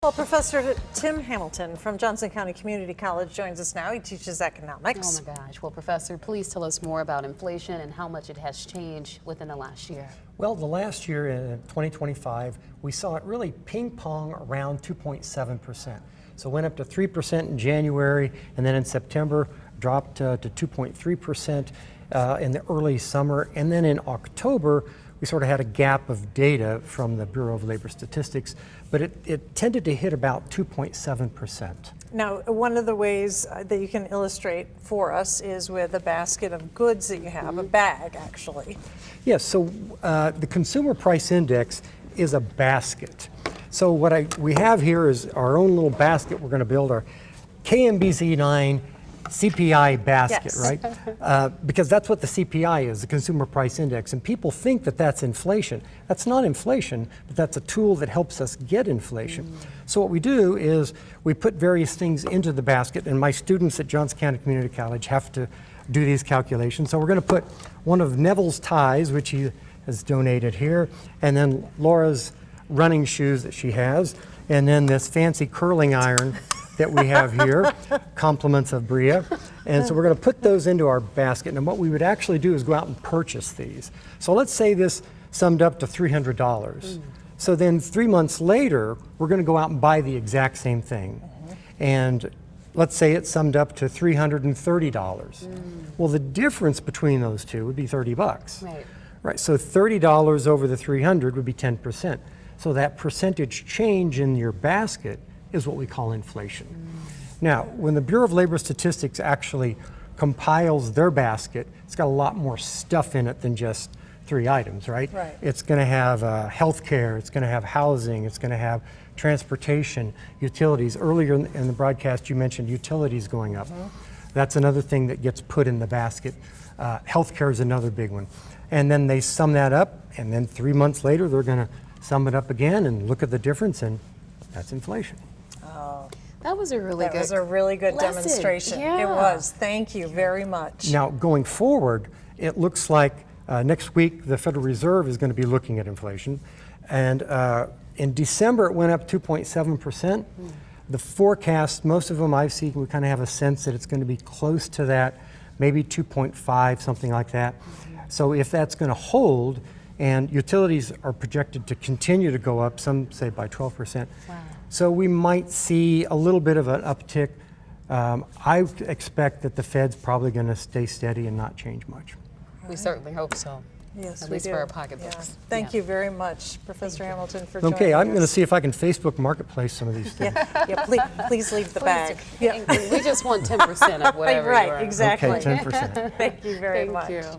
Well, Professor Tim Hamilton from Johnson County Community College joins us now. He teaches economics. Oh my gosh. Well, Professor, please tell us more about inflation and how much it has changed within the last year. Well, the last year in 2025, we saw it really ping pong around 2.7%. So it went up to 3% in January, and then in September dropped to 2.3% in the early summer. And then in October, we sort of had a gap of data from the Bureau of Labor Statistics, but it tended to hit about 2.7%. Now, one of the ways that you can illustrate for us is with a basket of goods that you have, a bag actually. Yes, so the Consumer Price Index is a basket. So what we have here is our own little basket. We're going to build our KMBZ9 CPI basket, Yes. right? Because that's what the CPI is, the Consumer Price Index. And people think that that's inflation. That's not inflation, but that's a tool that helps us get inflation. So what we do is we put various things into the basket, and my students at Johnson County Community College have to do these calculations. So we're going to put one of Neville's ties, which he has donated here, and then Laura's running shoes that she has, and then this fancy curling iron that we have here, compliments of Bria. And so we're going to put those into our basket. And what we would actually do is go out and purchase these. So let's say this summed up to $300. So then 3 months later, we're going to go out and buy the exact same thing. And let's say it summed up to $330. Well, the difference between those two would be 30 bucks. Right, so $30 over the 300 would be 10%. So that percentage change in your basket is what we call inflation. Now, when the Bureau of Labor Statistics actually compiles their basket, it's got a lot more stuff in it than just 3 items, right? Right. It's going to have health care, it's going to have housing, it's going to have transportation, utilities. Earlier in the broadcast, you mentioned utilities going up. That's another thing that gets put in the basket. Health care is another big one. And then they sum that up, and then 3 months later, they're going to sum it up again and look at the difference, and that's inflation. That was a really good lesson. demonstration. Yeah. It was. Thank you very much. Now, going forward, it looks like next week the Federal Reserve is going to be looking at inflation. And in December, it went up 2.7%. The forecast, most of them I've seen, we kind of have a sense that it's going to be close to that, maybe 2.5, something like that. So if that's going to hold, and utilities are projected to continue to go up, some say by 12%. Wow. So we might see a little bit of an uptick. I expect that the Fed's probably going to stay steady and not change much. We certainly hope so. Yes, At we least do. for our pocketbooks. Yeah. Thank you very much, Professor Hamilton, for joining us. Okay, I'm going to see if I can Facebook Marketplace some of these things. Yeah, please leave the bag. We just want 10% of whatever. Right, you are. exactly. Okay, 10%. Thank you very much. Thank you.